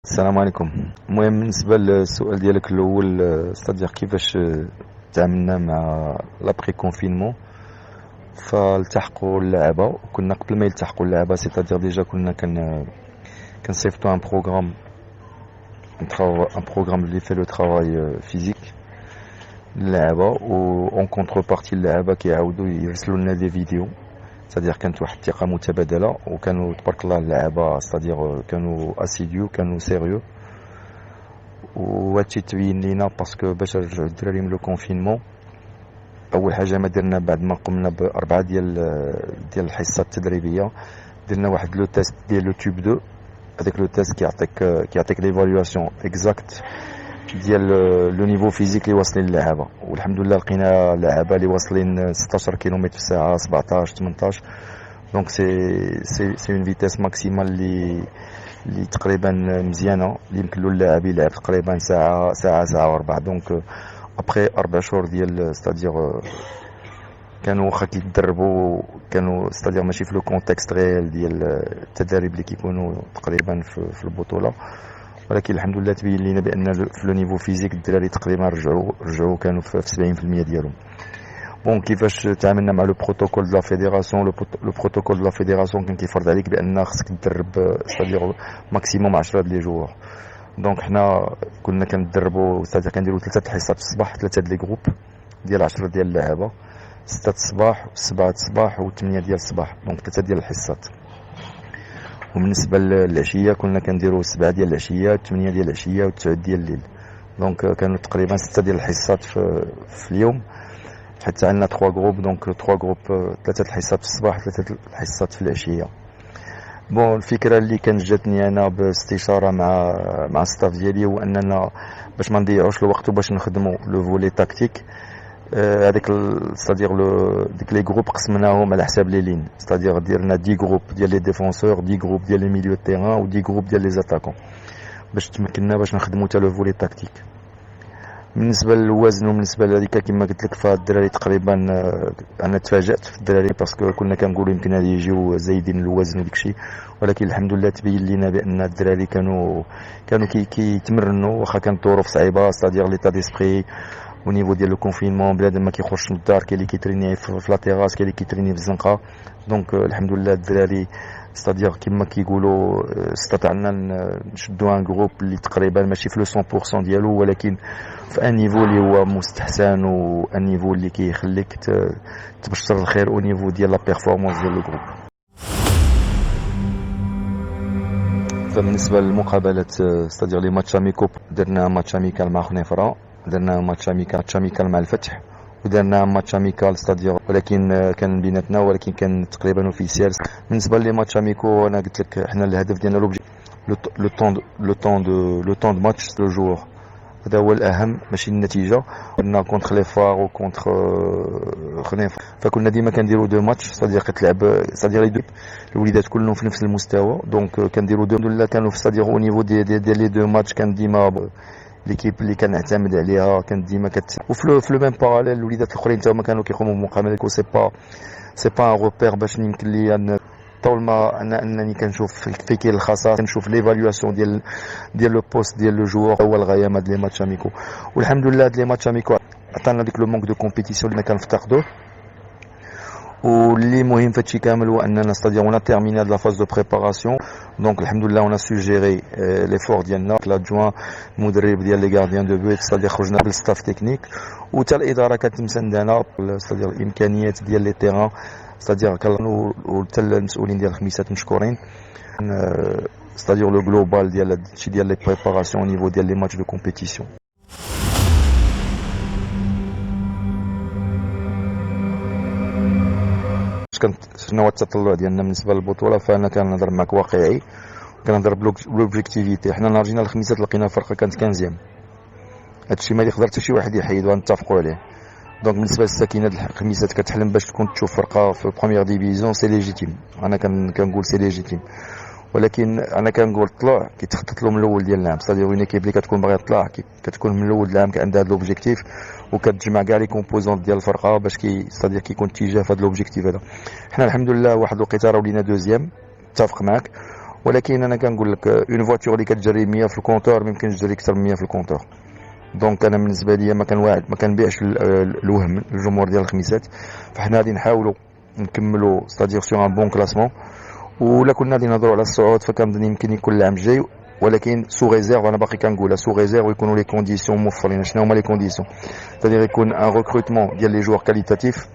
السلام عليكم. المهم بالنسبة للسؤال ديالك الأول، ستادير كيفاش تعاملنا مع لابخي كونفينمون. فالتحقوا اللعبة، وكنا قبل ما يلتحقوا اللعبة سيتادير ديجا كنا كنصيفطو ان بروغرام اللي فيه لو ترافاي فيزيك للعبة، و اون كونتر بارتي اللعبة كيعاودو يرسلوا لنا دي فيديو. ستادير كانت واحد الثقة متبادلة، وكانوا تبارك الله اللعبة ستادير كانوا اسيديو، كانوا سيريو. وهادشي تبين لينا باسكو باش نرجعو الدراري من لو كونفينمون، اول حاجه ما درنا بعد ما قمنا باربعه ديال الحصات التدريبيه، درنا واحد لو تيست ديال لو تيوب 2. هذاك لو تيست كيعطيك ليفالواسيون اكزاكت ديال لو نيفو فيزيك اللي واصلين للعابه. والحمد لله لقينا لعابه اللي واصلين 16 كيلومتر في الساعه، 17 18. دونك سي اون فيتيس ماكسيمال اللي تقريبا مزيانه، اللي يمكن له اللاعب يلعب تقريبا ساعه وربع. دونك ابخي 4 شهور ديال ستادير كانوا واخا كيتدربوا، كانوا ستادير ماشي في لو كونتكست ريال ديال التدريب اللي كيكونوا تقريبا في البطوله، ولكن الحمد لله تبين لينا بان في لو نيفو فيزيك الدراري تقريبا رجعوا كانوا في 70% ديالهم. بون كيفاش تعاملنا مع لو بروتوكول دو لا فيديراسيون؟ لو بروتوكول دو لا فيديراسيون كان كيفرض عليك بان خصك تدرب ستادير ماكسيموم 10 ديال لي جوور. دونك حنا كنا كندربوا ستادير كنديروا 3 حصات في الصباح، 3 لي جروب ديال 10 ديال اللعابه، 6 الصباح و7 الصباح و8 ديال الصباح، دونك 3 ديال الحصات. وبالنسبه للعشيه كنا كنديروا 7 ديال العشيه، 8 ديال العشيه و9 ديال الليل. دونك كانوا تقريبا 6 ديال الحصات في اليوم، حتى عندنا 3 جروب. دونك 3 جروب، 3 الحصات في الصباح، 3 الحصات في العشيه. بون الفكره اللي كانت جاتني انا باستشاره مع الستاف ديالي هو اننا باش ما نضيعوش الوقت وباش نخدموا لو فولي تاكتيك. هذاك ستادير ديك لي جروب قسمناهم على حساب لي لين، ستادير درنا 10 جروب ديال لي ديفونسور، 10 جروب ديال لي ميليو تيران، و 10 جروب ديال لي زاتاكون، باش تمكننا باش نخدموا حتى لو فولي تاكتيك. بالنسبه للوزن وبالنسبه لهذيك كما قلت لك، فالدراري تقريبا انا تفاجات في الدراري باسكو كنا كنقولوا يمكن غادي يجيو زايدين الوزن وداك الشيء، ولكن الحمد لله تبين لينا بان الدراري كانوا كيتمرنوا واخا كانت الظروف صعيبه، ستادير ليتا ديسبري او نيفو ديال لو كونفينمون، بنادم ما كيخرجش من الدار، كاين اللي كيتريني في لا تيراس، كاين اللي كيتريني في الزنقه. دونك الحمد لله الدراري ستادير كما كيقولوا استطعنا نشدوا ان جروب اللي تقريبا ماشي في لو 100% ديالو، ولكن في ان نيفو اللي هو مستحسن، و ان نيفو اللي كيخليك تبشر الخير او نيفو ديال لا بيرفورمانس ديال لو جروب. فبالنسبه للمقابلات ستادير لي ماتش اميكو، درنا ماتش اميكال مع خنيفره، درنا ماتش اميكال مع الفتح، ودرنا ماتش اميكال ستادير ولكن كان بيناتنا، ولكن كان تقريبا اوفيسيال. بالنسبه لي ماتش اميكو انا قلت لك حنا الهدف ديالنا لو طون دو ماتش لو جوور، هذا هو الاهم ماشي النتيجه. كنا كونتر لي فار وكونتر خنيف، فكنا ديما كنديروا 2 ماتش، ستادير كتلعب ستادير الوليدات كلهم في نفس المستوى. دونك كنديروا الحمد لله كانوا في ستادير او نيفو ديال لي 2 ماتش، كان ديما ليكيب اللي كنعتمد عليها كانت ديما وفي لو ميم باراليل الوليدات الاخرين حتى هما كانوا كيقوموا بمقابلات. سي با ان روبير باش يمكن لي طول ما انني كنشوف في كاين الخصائص، كنشوف ليفالواسيون ديال لو بوست ديال لو جوور، هو الغايه من هاد لي ماتش اميكو. والحمد لله هاد لي ماتش اميكو عطانا ديك لو مونك دو كومبيتيسيون اللي كنفتقدوه. واللي مهم فهادشي كامل هو اننا ستادير اون تيرميني لا فاز دو بريباراسيون. دونك الحمد لله اون سوجيري ليفور ديالنا، لادجوان المدرب ديال لي غارديان دو بوت، ستادير خرجنا بالستاف تكنيك، وتا الاداره كانت مساندانا، ستادير الامكانيات ديال لي تيران، ستادير وتا المسؤولين ديال الخميسات مشكورين. ستادير لو جلوبال ديال هادشي ديال لي بريباراسيون نيفو ديال لي ماتش دو كومبيتيسيون. شنو هو التطلع ديالنا بالنسبه للبطوله؟ فانا كنهضر معك واقعي، كنهضر بلوبجيكتيفيتي. حنا نهار جينا الخميسات لقينا الفرقه كانت 15. هادشي ما يقدر حتى شي واحد يحيد ونتفقوا عليه. دونك بالنسبه للساكنه الخميسات كتحلم باش تكون تشوف فرقه في بروميير ديفيزيون، سي ليجيتيم. انا كنقول سي ليجيتيم، ولكن انا كنقول الطلوع كيتخطط له من الاول ديال العام. ستادير وين كيب اللي كتكون باغي تطلع كتكون من الاول العام عندها هذا لوبجيكتيف، وكتجمع كاع لي كومبوزونط ديال الفرقه باش ستادير كيكون اتجاه في هذا لوبجيكتيف هذا. حنا الحمد لله واحد الوقيته راه ولينا دوزيام، اتفق معاك، ولكن انا كنقول لك اون فواتور اللي كتجري 100 في الكونتور ما يمكنش تجري اكثر من 100 في الكونتور. دونك انا بالنسبه لي ما كنبيعش الوهم للجمهور ديال الخميسات. فحنا غادي نحاولوا نكملوا ستادير سور ان بون كلاسمون. ولا كنا غادي نهضروا على الصعود فكنظن يمكن يكون العام الجاي، ولكن سو ريزيرف. انا باقي كنقولها سو ريزيرف ويكونوا لي كونديسيون موفرين. شنو هما لي كونديسيون؟ تادير يكون ان ريكروتمون ديال لي جوار كاليتاتيف،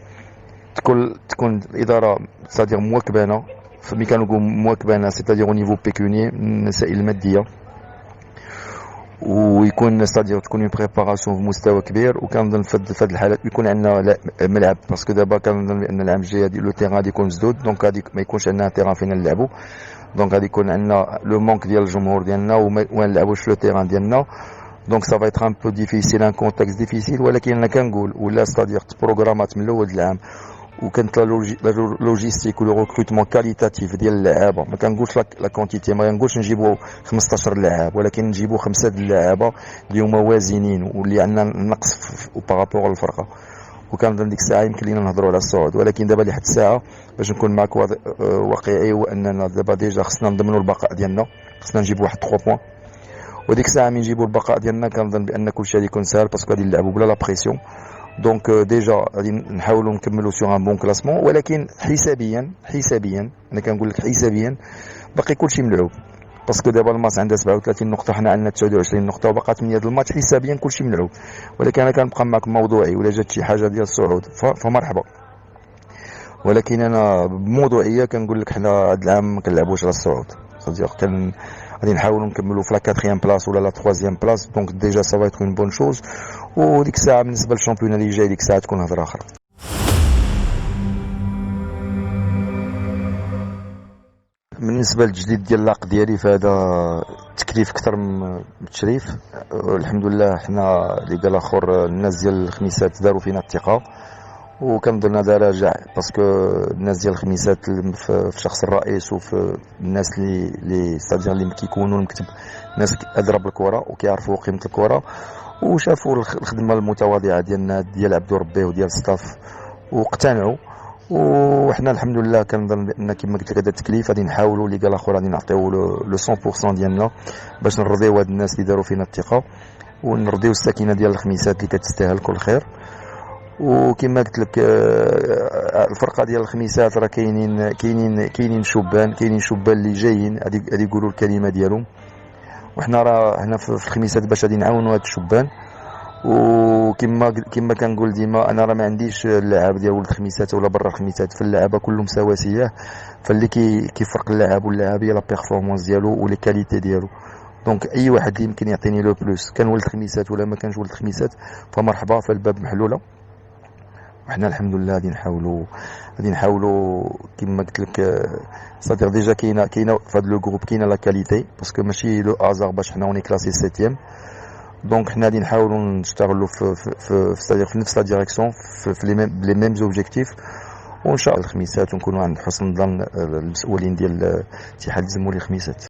تكون الاداره تادير مواكبانا. فمي كنقول مواكبانا سيتادير او نيفو بيكوني، المسائل الماديه، ويكون ستادير تكون اون بريباراسيون في مستوى كبير. وكنظن في هذه الحالات يكون عندنا ملعب، باسكو دابا كنظن بان العام الجاي لو تيران غادي يكون مسدود، دونك غادي ما يكونش عندنا تيران فين نلعبوا. دونك غادي يكون عندنا لو مونك ديال الجمهور ديالنا وما نلعبوش لو تيران ديالنا. دونك سا فا ايتر ان بو ديفيسيل، ان كونتكست ديفيسيل. ولكن انا كنقول ولا ستادير بروغرامات من الاول العام، وكانت لا لوجيستيك ولو ريكروتمون كاليتاتيف ديال اللعابه. ما كنقولش لا كونتيتي، ما كنقولش نجيبوا 15 لاعب، ولكن نجيبوا 5 د اللعابه اللي هما وازنين واللي عندنا نقص بارابور للفرقه. وكنظن ديك الساعه يمكن لينا نهضروا على الصعود. ولكن دابا لحد الساعه باش نكون معك واقعي، هو اننا دابا ديجا خصنا نضمنوا البقاء ديالنا، خصنا نجيبوا واحد 3 بوين. وديك الساعه من نجيبوا البقاء ديالنا كنظن بان كلشي غادي يكون ساهل، باسكو غادي نلعبوا بلا لا بريسيون. دونك ديجا غادي نحاولوا نكملوا سور ان بون كلاسمون، ولكن حسابيا انا كنقول لك حسابيا باقي كلشي ملعوب. باسكو دابا الماتش عندها 37 نقطه، حنا عندنا 29 نقطه، وبقى 8 ديال الماتش. حسابيا كلشي ملعوب. ولكن انا كنبقى معك موضوعي، ولا جات شي حاجه ديال الصعود فمرحبا. ولكن انا بموضوعيه كنقول لك حنا هذا العام ما كنلعبوش على الصعود. غادي نحاولوا نكملوا في لا 4 بلاص ولا لا 3 بلاص. دونك ديجا سا فا اون بون شوز. وديك الساعه بالنسبه للشامبيون اللي جاي ديك الساعه تكون هضره اخرى. بالنسبه للجديد ديال اللاق ديالي فهذا تكليف اكثر من تشريف. الحمد لله حنا اللي قال اخر الناس ديال الخميسات داروا فينا الثقه، وكنظن هذا راجع باسكو الناس ديال الخميسات في شخص الرئيس وفي الناس اللي ستادير اللي كيكونوا المكتب، ناس اضرب بالكره وكيعرفوا قيمه الكره، وشافوا الخدمه المتواضعه ديالنا ديال عبدو ربي وديال الستاف واقتنعوا. وحنا الحمد لله كنظن بان كما قلت لك هذا التكليف غادي نحاولوا اللي قال اخر غادي نعطيو لو 100% ديالنا باش نرضيو هاد الناس اللي داروا فينا الثقه، ونرضيو الساكنه ديال الخميسات اللي كتستاهل كل خير. وكما قلت لك الفرقه ديال الخميسات راه كاينين شبان اللي جايين غادي يقولوا الكلمه ديالهم. وحنا راه هنا في الخميسات باش غادي نعاونوا هاد الشبان. وكما كنقول ديما انا راه ما عنديش اللاعب ديال ولد الخميسات ولا برا الخميسات، في اللعابه كلهم سواسيه. فاللي كيفرق اللاعب واللاعب هي لا بيرفورمانس ديالو ولي كاليتي ديالو. دونك اي واحد اللي يمكن يعطيني لو بلوس، كان ولد خميسات ولا ما كانش ولد خميسات، فمرحبا، فالباب محلوله. وحنا الحمد لله غادي نحاولوا كما قلت لك صديق. ديجا كاينه في هذا لو جروب كاينه لا كاليتي، باسكو ماشي لو ازار باش حنا اوني كلاسي 7. دونك حنا غادي نحاولوا نشتغلوا في نفس لا ديريكسيون في لي ميم اوبجيكتيف. وان شاء الله الخميسات ونكونوا عند حسن ظن المسؤولين ديال اتحاد الزمالك الخميسات.